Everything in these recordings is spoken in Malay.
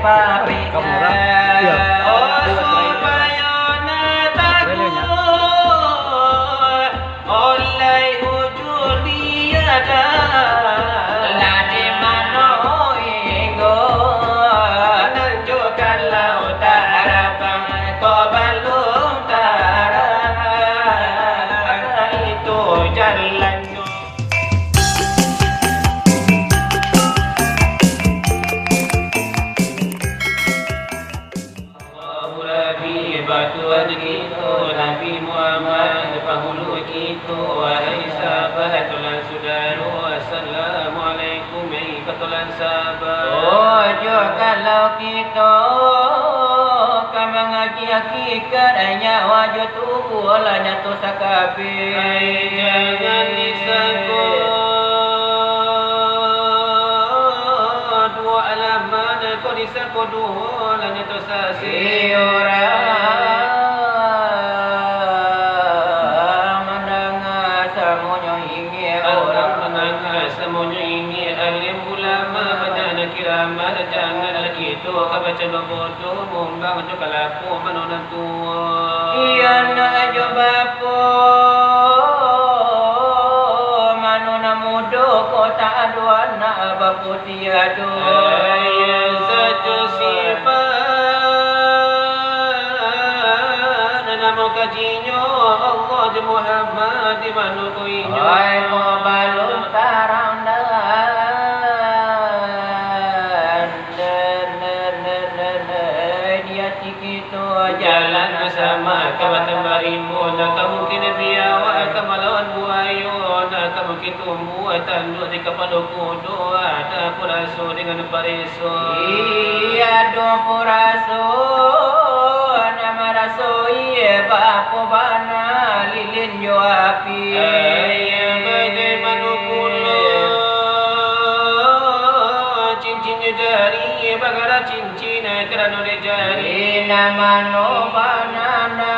Kamera. Iya. Nabi Muhammad penghulu kita wahai sahabat tulan saudara assalamualaikum katulan sahabat ojo kalau kita mengaji hakikat hanya wajud tubuh olahnya tu sakabi jangan disangkut dua alamat kau disangkut dua olahnya tu sasi jangan gitu kabaca bodoh mumbang jo kalapu manonan tua iya na jo bapo manona mudo kota aduan na bapo tiado ya saja sifat namo kajinyo Allah je Muhammad di manu ko inyo ai mo balon tarang jalan bersama kabatan barimu nak mungkin biawa kamalawan buayo nak mungkin tumbuh tanduk di kepala kudo ada puraso dengan pariso iya do puraso nama raso iya bapo bana lilin jo api iya bagaimana pula cincinnya jari bagara cincin kerana dia jari nama no banana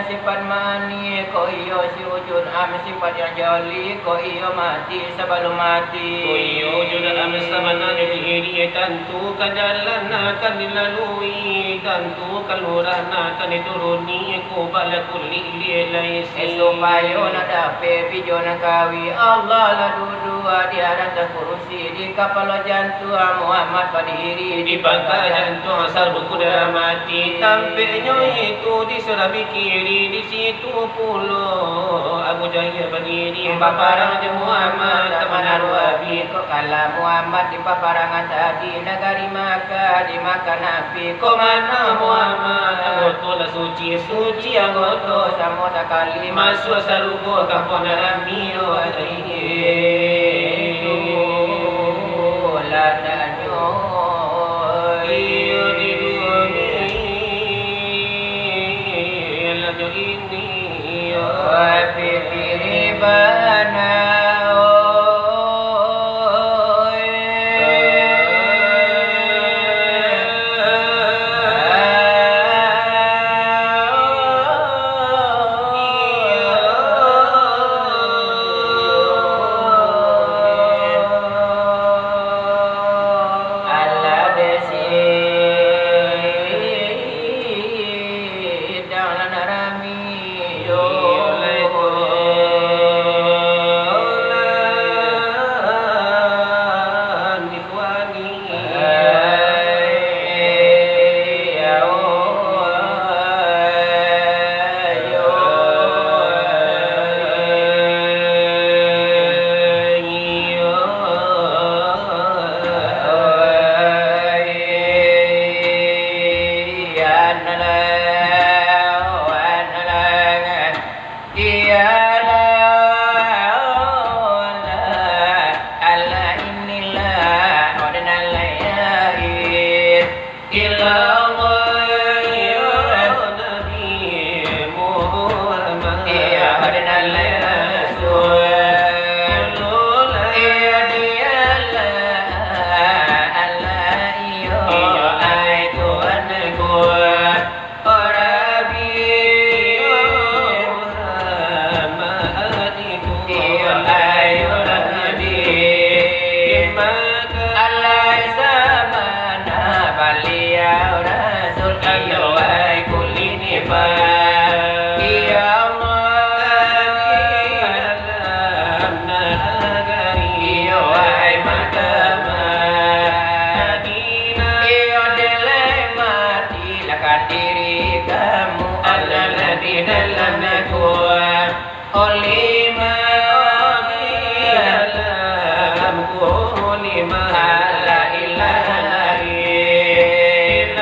sifat mani ko iyo si wujud am sifat yang jali ko iyo mati sebelum mati ko iyo wujud am samana diri tentu kan jalan akan dilalui tentu kalurah akan dituruni ko balakul lilaisi supaya nak dapat video nak kawi Allah la dua di atas kursi di kepala jantung Muhammad berdiri di pangkat jantung asal berkuda mati tampaknya itu di serabi kiri di situ pulau Abu Jahil berdiri paparan je Muhammad taman Arwabi kok kala Muhammad di paparangan tadi negari Makkah di Makkah Nabi kok mana Muhammad anggota suci suci anggota sama sekali masuk sarugo kampung Narami dalam kuat olima dalam olima la ilaha illallah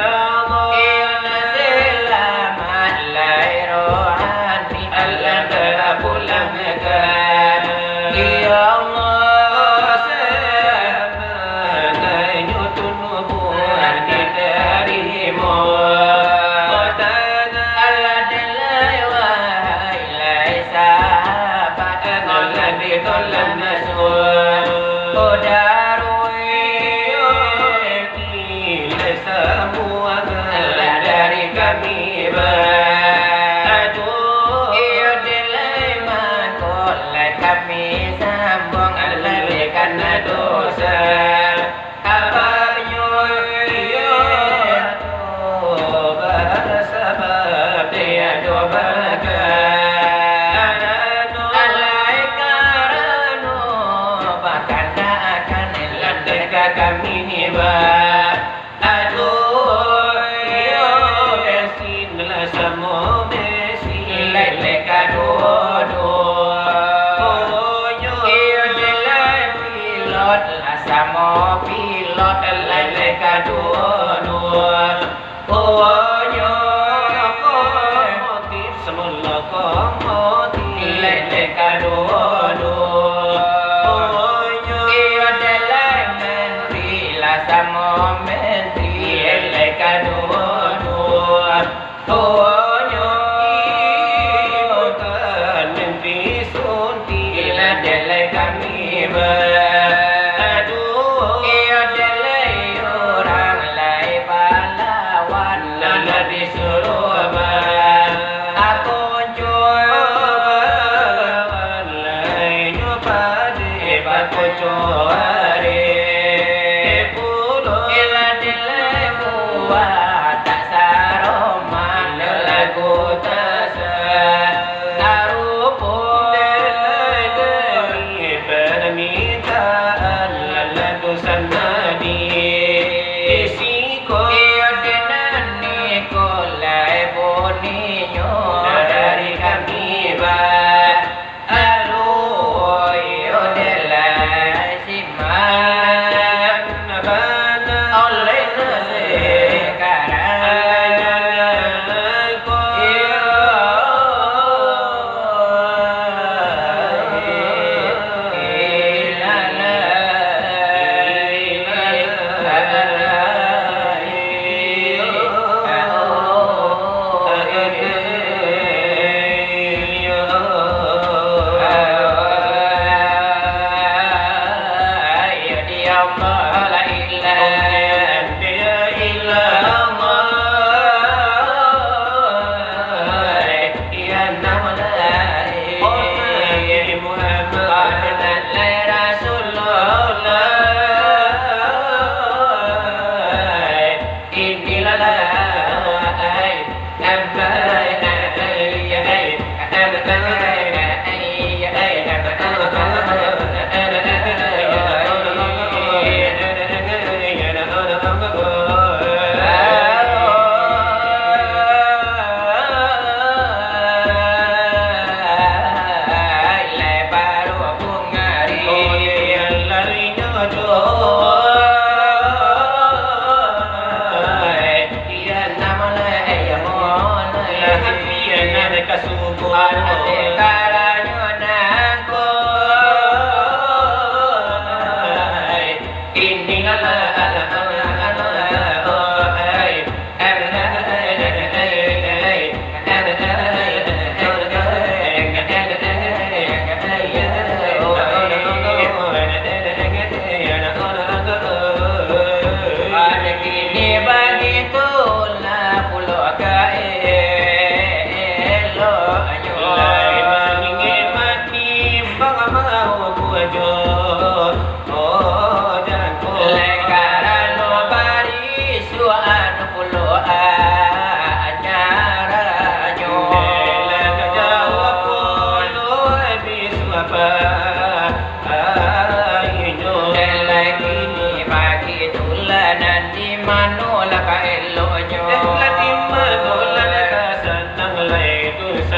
ya selamat lahir rohani Allah terpulang ke ya Allah selamat nyutun nubuhan diterima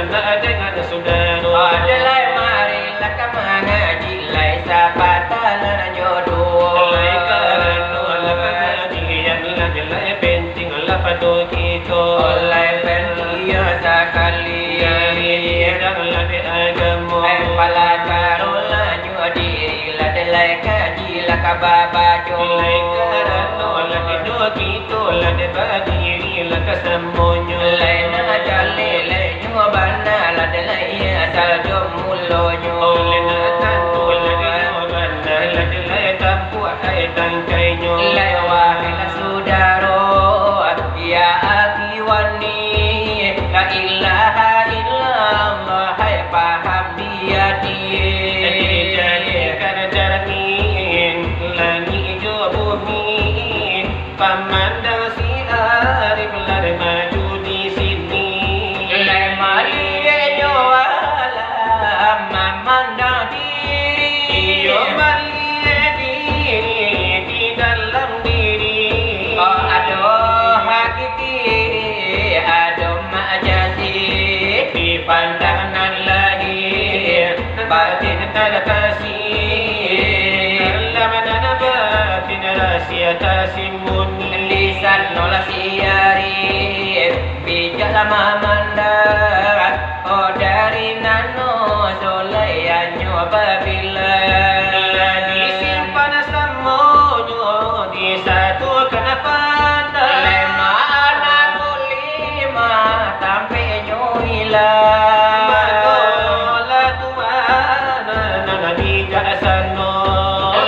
anak dengan saudara. Adalai marilah ka mengaji lai sapatalan jodoh. Lai karena la pengajian lai penting la padu kita. Lai penting sekali dan la di agama. Ai palakarola diri la lai kaji la ka babajo. Lai karena la hidup kita la di bagi la kesemuanya. Lai na jale lai nyobana la lai asal jomulonyo. Oleh natan tu la di nyobana la di lai tampu ai tangkainya. Lai wahai saudaro ya akhi wani la ilaha illallah hai paham dia Jadikan jaranin langit jo bumi pemandang si arif lari maju di sini. lai mali nyoala memandang diri Iyo balik diri di dalam diri. oh aduh hakiki aduh majazi Di pandangan lahir batin tak kasih. Dalam dan batin rahsia tasimuni. lisan nola siari bijaklah memandang oh dari nano soleyanyo apabila Disimpan semuanya disatukan pandang. lema anakku lima sampai nyohilang Matola Tuhan nana bijaksana.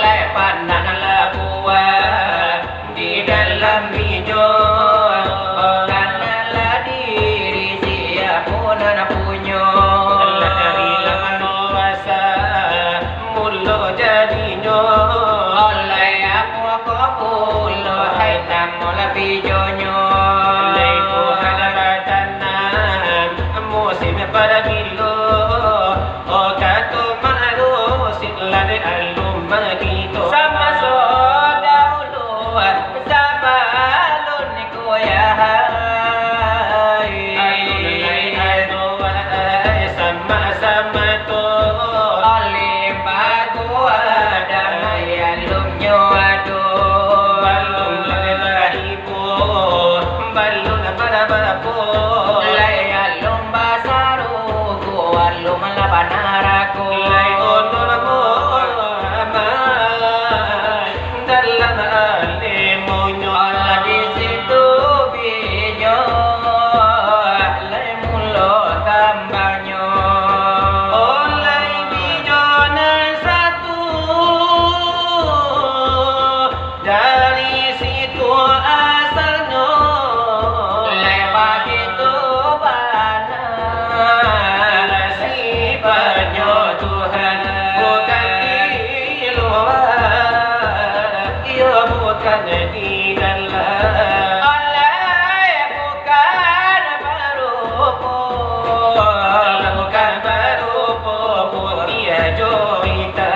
lepan nana buat di dalam hijau karena diri siapun anak punya Allah carilah manuasa mulu jadinya. oleh aku pulo hai tamola pijonyo Lai Tuhan batanan musim pada bilo. Oh kata malu silade alum magito. sama sodaulo sabalun koya sama-sama tu. oleh bagu ada mayalum nyoado Balung ibu, balung barabu. layalum basaru walum labanaraku Lai honor mo amai dalam alimunyo. Allah di situ bijo lay mulo gambarnyo Oleh bijonan satu dari situ asalnya. lay begitu bana Sifatnya Tuhan bukan di luar, ia bukan di dalam. oleh bukan berupa Bukan baru putih joita.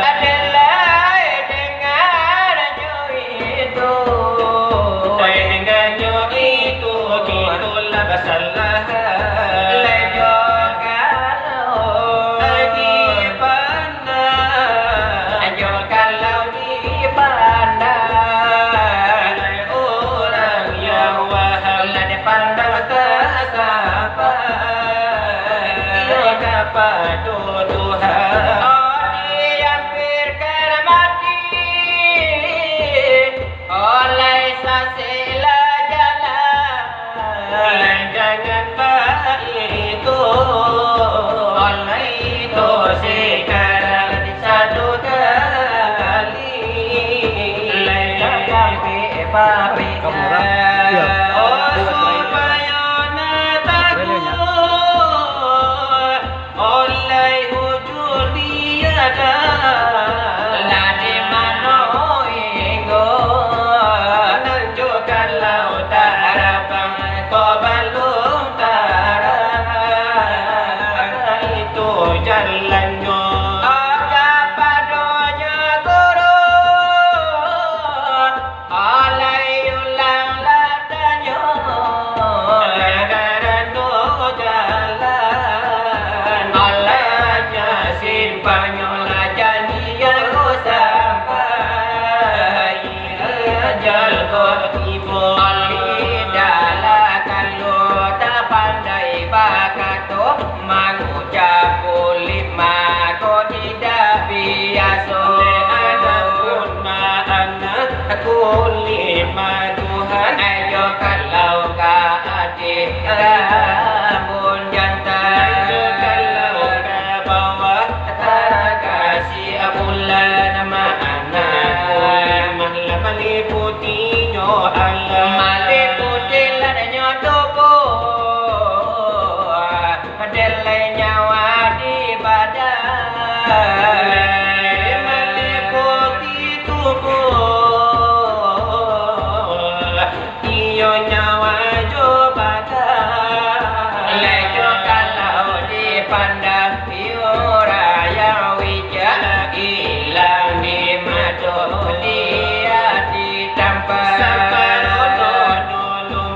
adalah dengan itu Dengannya itu gitulah masalah. lejo kalau Lagi pandang ajo kalau dipandang orang yang waham lah dipandang tak sampai kepada Tuhan. oh dihampirkan mati oleh sasila jalan Jangan begitu. oleh itu sekarang Satu kali Oh supaya nataku oleh ujur tiada. Ladi mano inggo Menunjukkan lautan harapan kau belum tara. Itu jalannya. Oka padonya guru Alai ulang ladanya Negara no jalan panyola janjian ko sampai ajal ko tiba lidala kalau tak pandai bakato mengucap lima ko tidak biasa adapun ma'ana lima Tuhan ayo kalau ka adik rambun jantan ayo kalau ke bawah kasih bulan ma'ana mahla maliputinyo Allah maliputin ladanya tubuh delai nyawa di badan maliputi tubuh iyo nyawa jo badan lejo kalau dipandang ora yang wijak hilang di mata dia ditampar samparono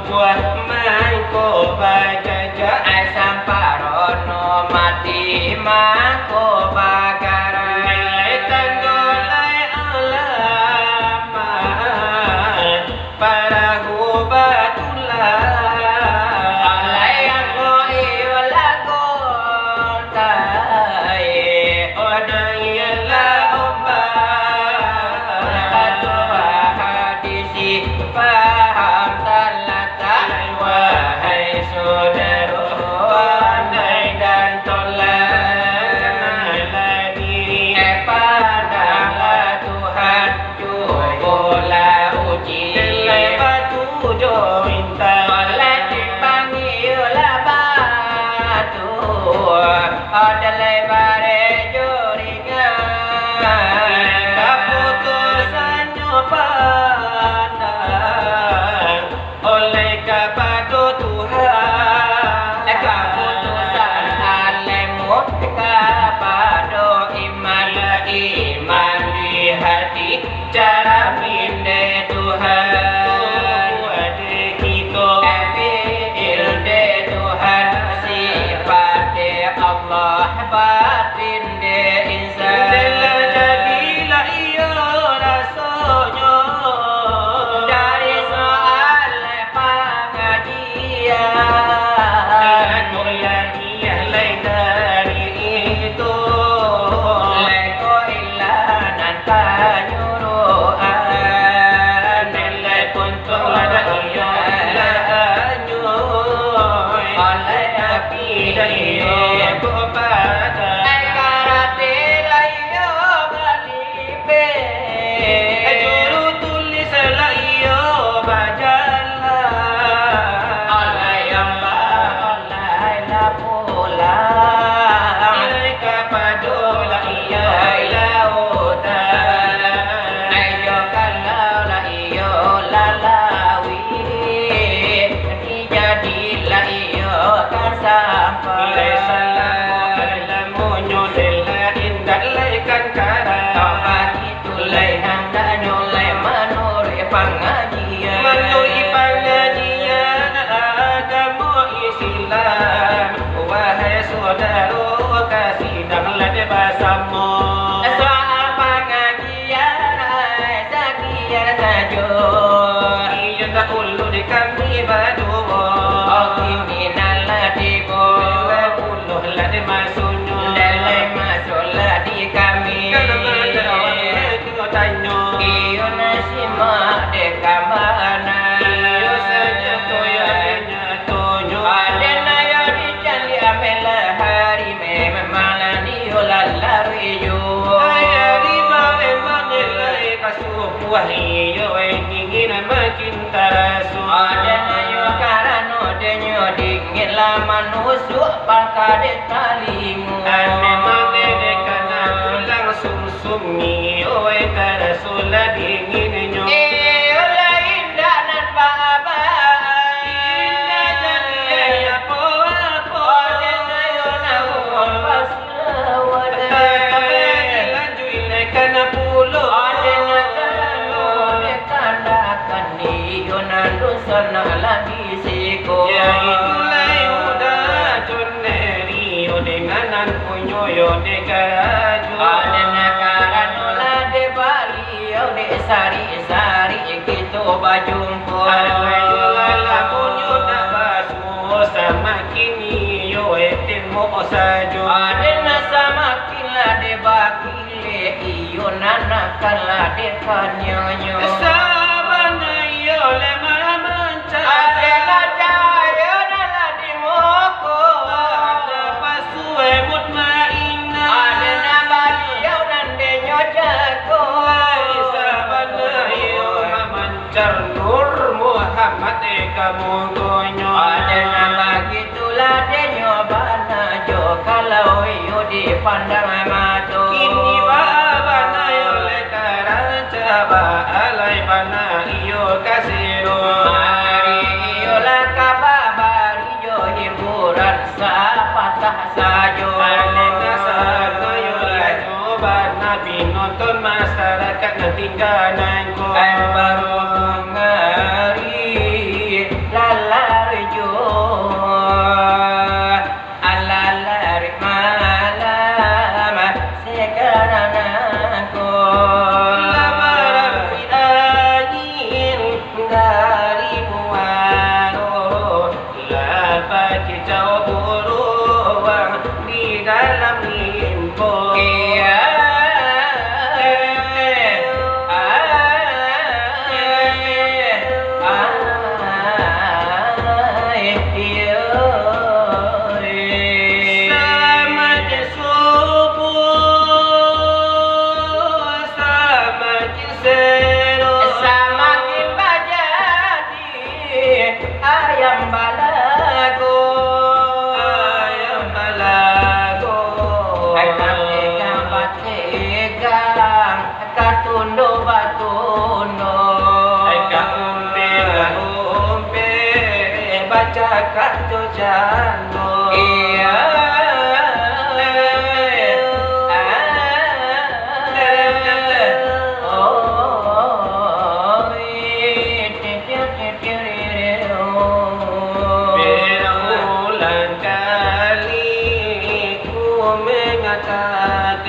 buat main ko bajaja samparono mati mako bakaran nilai tanggolai alamat para hubatullah alai yang koi lagon tai ona ialah obat Ketua hadisi paham talata wahai saudara pandai dan tolak kenallah diri pandanglah Tuhan cubalah uji nilai batu jo minta oleh dipanggillah batu adalah bare joringan keputusannya pandang oleh kepada Tuhan keputusan alemu kepada iman iman di hati cara pindah Tuhan adik kita ilde Tuhan sifat Allah batin de insan Dela jadilah ia rasanya dari soal pengajian Mulan ia lain dari itu leko ilanan tanyuruan Nilai pun ada ia lanyoy oleh api Dan ia kepada karate layo balibe Juru tulis lah ia bajalah oleh amba oleh lapula Nilai kepada lah ia lautan ayo kalau lah iyo lalawi dijadilah iyo kan sampai Nilai salam munyo dela indah laikan karang Tobat itu lehan dan nyoleh menuri pengajian Menurut pengajian agama Islam Wahai saudara kasih danglah bersama soal pengajian sekian saja Ia tak ulu di kami berdua oh kriminal tiba Puluh lah di maksudnya dalam masalah di kami Kenapa jawab itu tanya iyo nasi mak deka mana Iyo saja toyanya tonyo ada naya di candi amela hari memang ni olalari yo Ayah riba memang nilai kasupuah iyo ingin makin tarasu ada naya karano denyo dingin lama nusuk pangkade talimu memang dekana pulang sum-sumi Oe tarasulah dinginnya iyo lain danan babai Indah jadi ayah po-po ada naya nawon pasilawade Lanjut ilaikan pulau ada nakalano dekandakan iyo nandu sana lagi siko Ya itulah udah joneri denganan punyo yo de karaju Adena karanula de Bali yo de sari gitu bajumpo Lala punyo na basu sama kini yo etin mo osajo Adena sama kila de bakile iyo nana kala de kanyonyo Sabana yo le maramanca Adena jaya nala di moko Ada pasue mutmainna Adena Bali yo nande nyojako Sabana yo mamancar nur Muhammad kamu gonyo Adena bagitulah de nyobana jo kalau yo dipandang mata Kini babana yo le karanca ba alai bana iyo kasiro Mari yola kababari jo hiburan sapatah sajo Alena sarta yo le coba nabi nonton masyarakat natinggalan ko baru ngari lalar jo alalar malam sekarang aku Lamaran angin dari muaro Lapa kicau buruang di dalam limpo Iya Sama je subuh sama je sero Semakin bajadi ayam balago ayam balago Tegang bategang katundo batundo Eka umpe baca kartu jano Iya Berulang kali ku mengatakan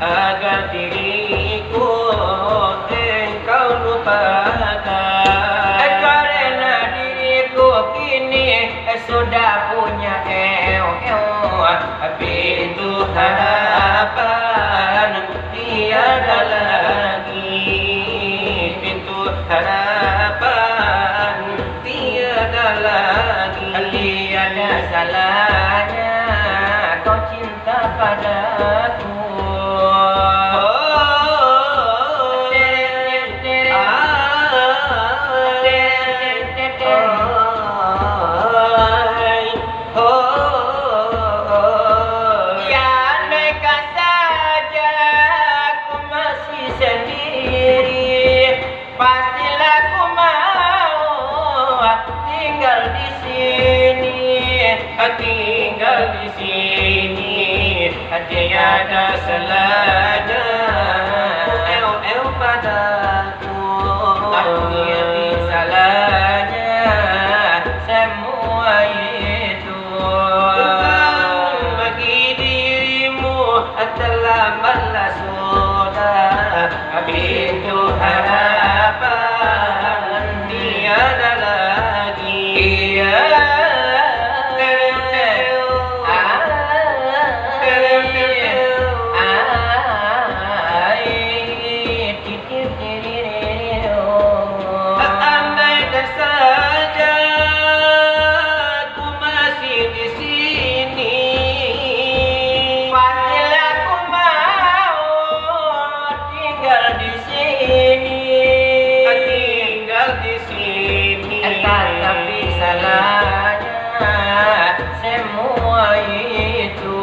agar diriku engkau lupakan Karena diriku kini sudah punya pintu harapan tiada lagi pintu harapan tiada lagi Tiada salahnya kau cinta padaku Ya andaikan saja aku masih sendiri Pastilah ku mau tinggal di sini tinggal di sini tiada salahnya el padaku Tiada salahnya semua itu bagi dirimu telah balas sudah pintu harapan tiada lagi Andaikan saja ku masih di sini Pastilah ku mau tinggal di sini tinggal di sini Tetapi salahnya semua itu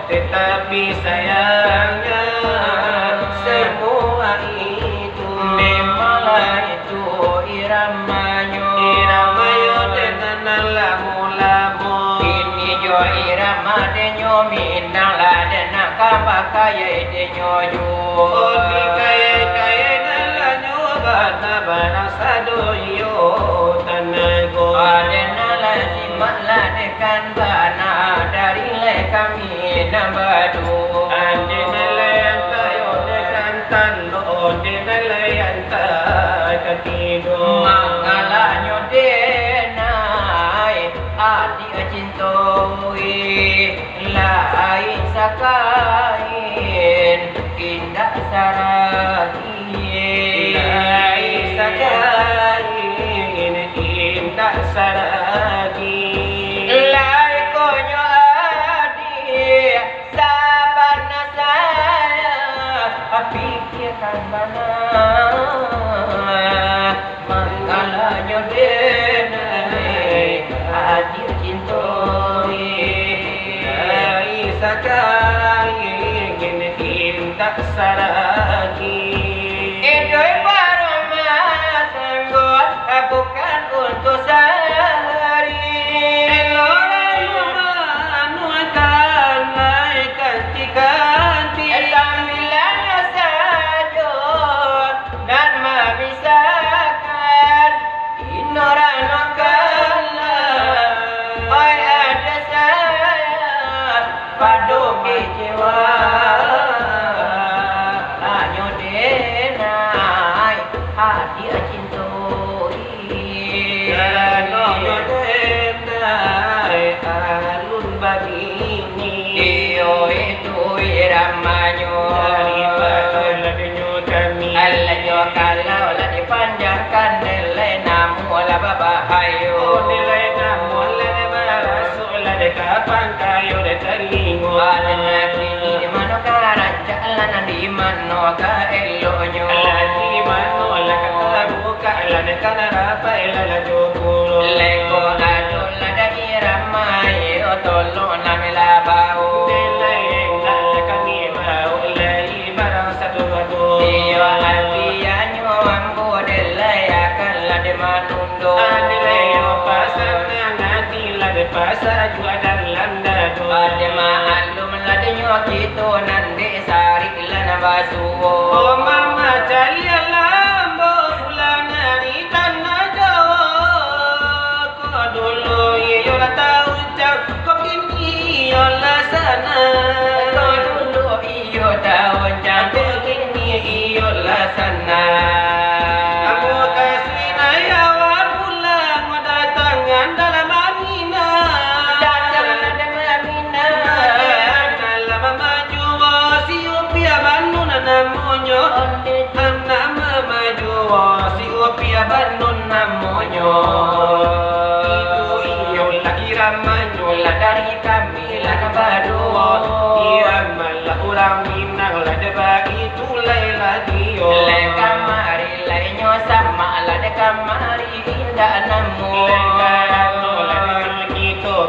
tetapi sayangnya semua itu Memanglah itu iramanya iramayo dengan lamu-lamu Ini jo irama denyo minang lah denang kabakaya denyo yo Odi kaya dalanyo bana sadoyo tanago Adena lah simak lah dekan bana ada kami nambadu ande nalayan tayo dengan talo de nalayan tayo katido mangalanyo denai adik cintoi lain sakain indah sarahin lain sakain indah sarahin lai konyo adik sabarna saya pikirkan mana mangalanyo denai adik cintoi lain sakain indah sarahin Idoi paroma sanggot bukan untuk sehari Sambilannya sajud dan memisahkan Inoranokanlah oi ada saya padu kecewa Lanyo denai hati cintoi alun bagini Iyo itu iramanyo Alanyo kalau lah dipanjangkan nilai namu lah babahayo kapan kayo de talingo Alana kini di mano karanca alana di mano ka elonyo alani mano la katabuka alana kanarapa ilala jokuro Leko adol ada iramai otolo namela bau Iyo albianyo ambo delay akan lade manundo Pasar juga dan landa tu. Ade maalum lade nyokito nande sari ilana basuo Oh mama calia lambo ulana di tanah Jawa. Kau dulu iyo lah tahu cak, kau kini iyo lah sana. Kau dulu iyo tahun cantik kini iyo lah sana Aku kasih nayawan pulang mendatangan dalam namonyo nama maju si opia banun namonyo itu iyo la iramanyo la dari kami la nabado iraman la urang minang la deba itu laila dio le kamari lainyo sama la de kamari indah namu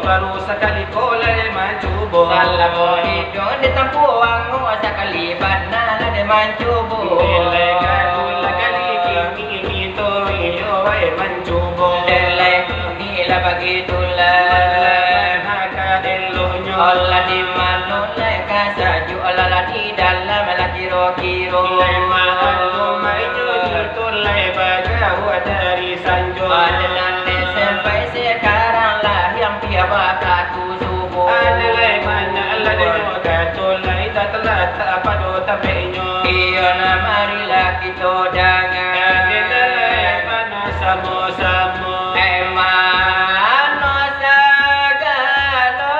baru sekali kola de mancubo Salamo hido de tampuang sekali banana de mancubo Lega kali kini to iyo wae mancubo Delay ni la bagitulah Haka elonyo Allah di mano le kasaju Allah la di dalam la kiro-kiro Lema alumayo tulai bagawa dari sanjo Ada nanti sampai sekarang lah yang piawa katu subuh Adalai mana Allah denyo katulai tatala apa do tapenyo Iyo na marilah kita dangan Adalai mana samo-samo Emano sagalo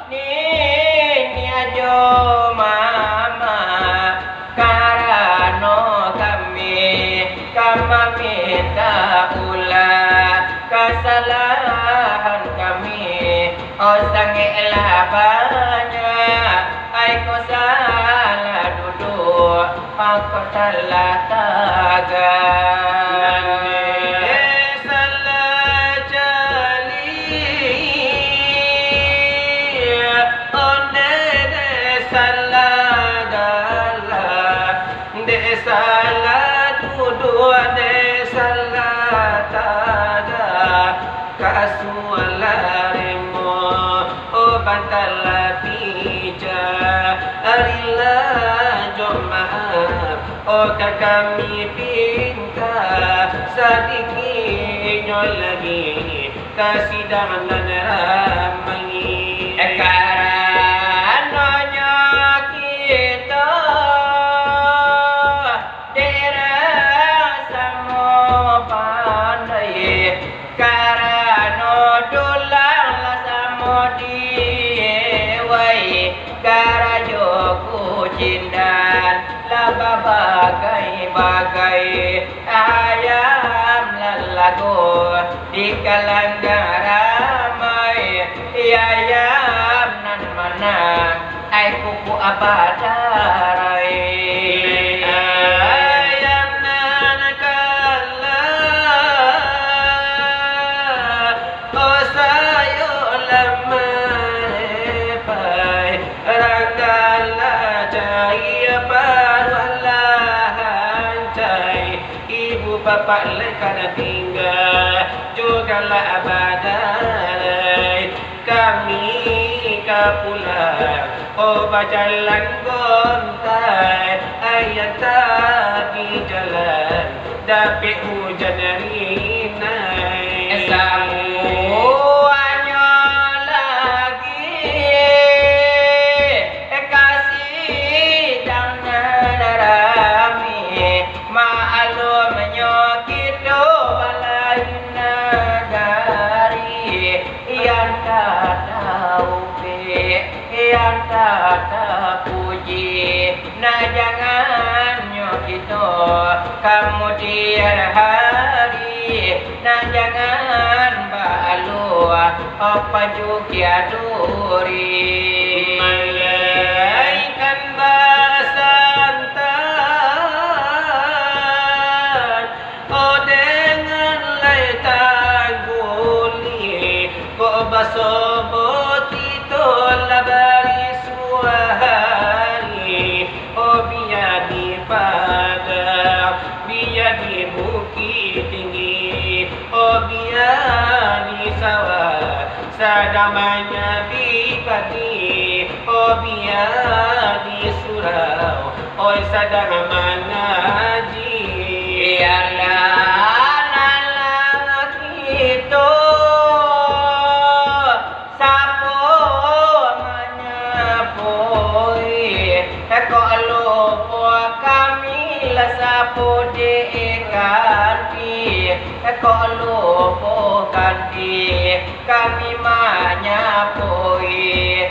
Nini ajo mama Karano kami minta ulah kesalahan kami Oh sangelah banyak Aku salah duduk Aku salah tagan Salah jali Onde salah galah De salah duduk De salah tagan Kasualaremo Oh bantala pija Arilah jomah Oh kami pinta Sedikitnya lagi kasidang lan ramai karananya kita derang samo pandai karano dulang la samo diwai karajo kucindan la bagai ayam lalago di kalangan ramai ayam nan menang ai kuku apa darai ayam nan kalah oh sayo lamai pai rangkala cai parwalah cai ibu bapak lekana tinggal jugalah abadai kami kapulang oh bajalan gontai ayat di jalan tapi hujan rinai semuanya lagi kasih jangan rami maklumnya kita balai negari yang tak tahu yang tak puji nah jangannya kita kemudian hari nah jangan balu apa juga duri malaikan basantan oh dengan laitan guli kok basoboti tola baris wahari oh biar di padang biar di bukit tinggi oh biar di sawah sadamanya bipati oh biar di surau oh sadang mengaji biarlah anak kita kami lah sapu diganti kalau ganti kami menyapui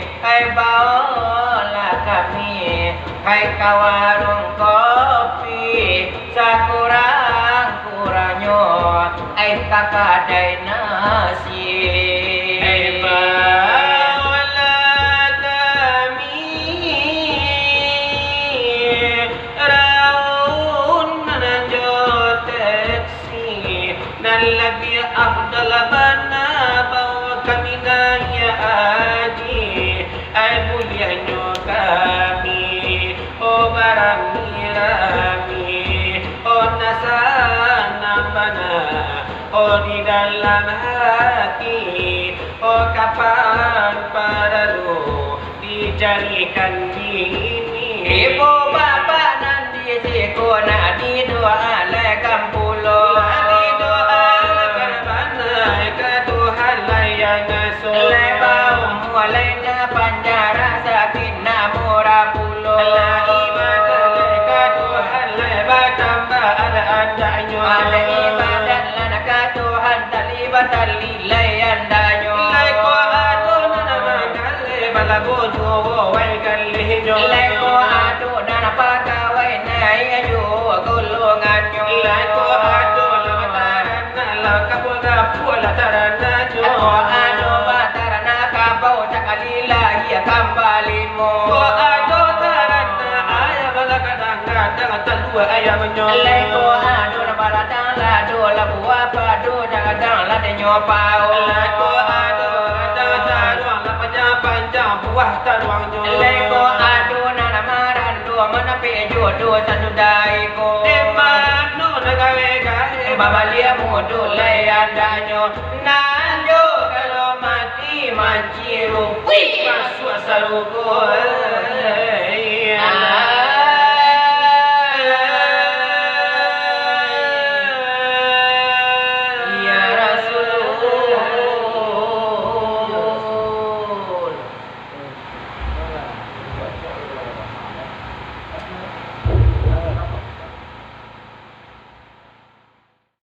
bawalah kami ke warung kopi sakurang-kurangnya kakadai nasi Nabi afdal bana bawa kami naya aji ai mulianya kami oh barang mirami oh nasana bana oh di dalam hati oh kapan perlu dijadikan ini ibu bapak nanti sekolah di doa lekam pulau Laina panjara sakinah murah pulau la ibadah ka Tuhan la batamba ada-adanya ada ibadah lana ka Tuhan talibatan lillahi andanya lai ko adon na kale balagon wo wai kalihnya lai ko adon na pagawai nai ayu gulungannya lai ko adon la mataran la kaboga pula tarana jo adon batarana kabau sakalila ia kambalimu ko adon tarana aya balakadang talua aya menyo lai ko adon baladang la do la buah padu dagadang la de nyopau lai ko adon taruang la panjang buah taruangnya lai ko adon na maran do manape jodoh sadudai ko emano nagawe gawe babalia mudu lai andanyo nanjo kalau mati manciru wih masuk sarugo